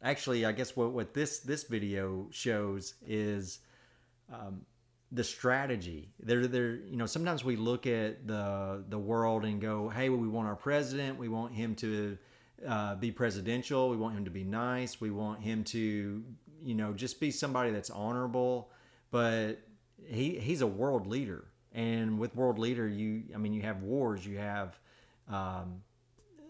actually, I guess what this video shows is the strategy. Sometimes we look at the world and go, hey, we want our president. We want him to be presidential. We want him to be nice. We want him to, just be somebody that's honorable. But he's a world leader. And with world leader, you have wars, you have,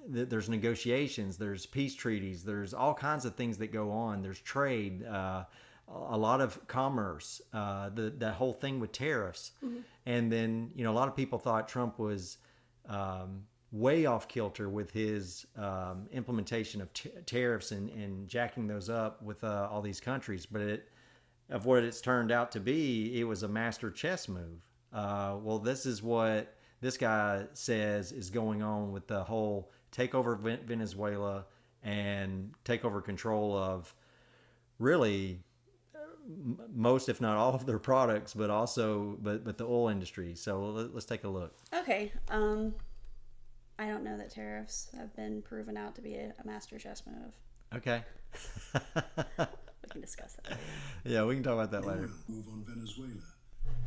there's negotiations, there's peace treaties, there's all kinds of things that go on. There's trade, a lot of commerce, that whole thing with tariffs. Mm-hmm. And then, a lot of people thought Trump was way off kilter with his implementation of tariffs and jacking those up with all these countries. But of what it's turned out to be, it was a master chess move. Well, this is what this guy says is going on with the whole take over Venezuela and take over control of really most, if not all, of their products, but the oil industry. So let's take a look. Okay. I don't know that tariffs have been proven out to be a master chess move. Okay. We can discuss that later. Yeah, we can talk about that later. Move on Venezuela.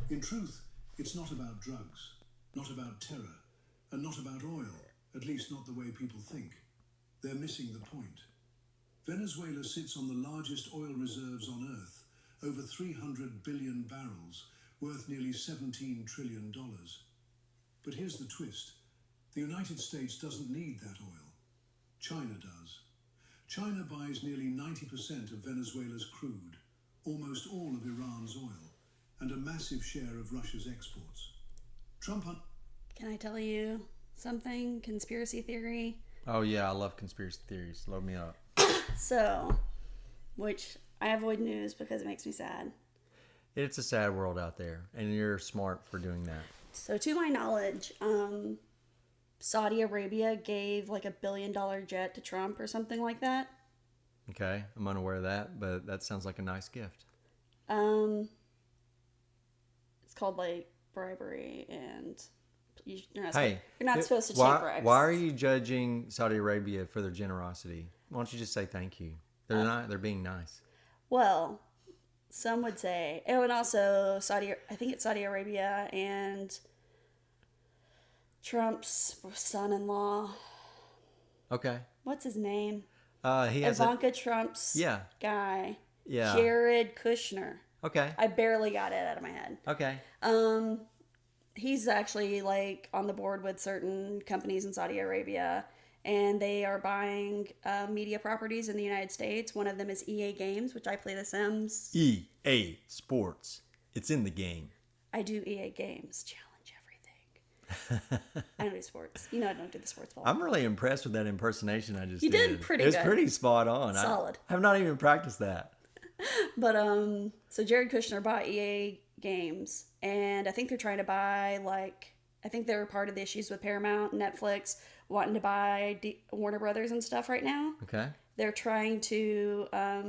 In truth, it's not about drugs, not about terror, and not about oil, at least not the way people think. They're missing the point. Venezuela sits on the largest oil reserves on Earth, over 300 billion barrels, worth nearly $17 trillion. But here's the twist. The United States doesn't need that oil. China does. China buys nearly 90% of Venezuela's crude, almost all of Iran's oil, and a massive share of Russia's exports. Can I tell you something? Conspiracy theory? Oh, yeah, I love conspiracy theories. Load me up. So, which I avoid news because it makes me sad. It's a sad world out there, and you're smart for doing that. So, to my knowledge, Saudi Arabia gave like $1 billion jet to Trump or something like that. Okay, I'm unaware of that, but that sounds like a nice gift. It's called like bribery, and you're not supposed to take bribes. Why are you judging Saudi Arabia for their generosity? Why don't you just say thank you? They're being nice. Well, some would say, and also I think it's Saudi Arabia and Trump's son-in-law. Okay. What's his name? He has Ivanka Trump's guy. Yeah. Jared Kushner. Okay. I barely got it out of my head. Okay. He's actually like on the board with certain companies in Saudi Arabia, and they are buying media properties in the United States. One of them is EA Games, which I play The Sims. EA Sports. It's in the game. I do EA Games. Challenge everything. I don't do sports. I don't do the sports ball. I'm really impressed with that impersonation I just did. You did pretty good. It was pretty spot on. Solid. I have not even practiced that. But, so Jared Kushner bought EA Games, and I think they're trying to buy, I think they're part of the issues with Paramount, Netflix, wanting to buy Warner Brothers and stuff right now. Okay. They're trying to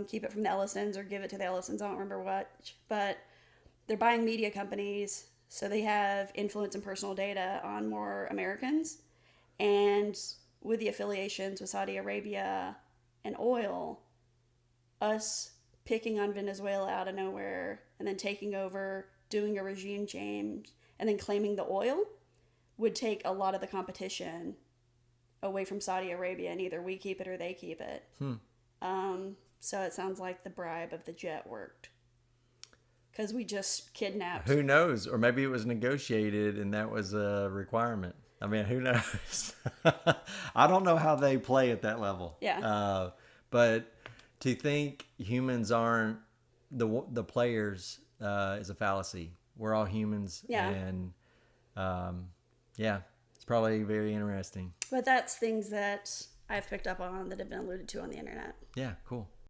keep it from the Ellisons or give it to the Ellisons. I don't remember what, but they're buying media companies, so they have influence and personal data on more Americans. And with the affiliations with Saudi Arabia and oil, us picking on Venezuela out of nowhere and then taking over, doing a regime change, and then claiming the oil would take a lot of the competition away from Saudi Arabia, and either we keep it or they keep it. So it sounds like the bribe of the jet worked. Because we just kidnapped. Who knows? Or maybe it was negotiated and that was a requirement. I mean, who knows? I don't know how they play at that level. Yeah. But to think humans aren't the players is a fallacy. We're all humans. Yeah. And it's probably very interesting. But that's things that I've picked up on that have been alluded to on the internet. Yeah, cool.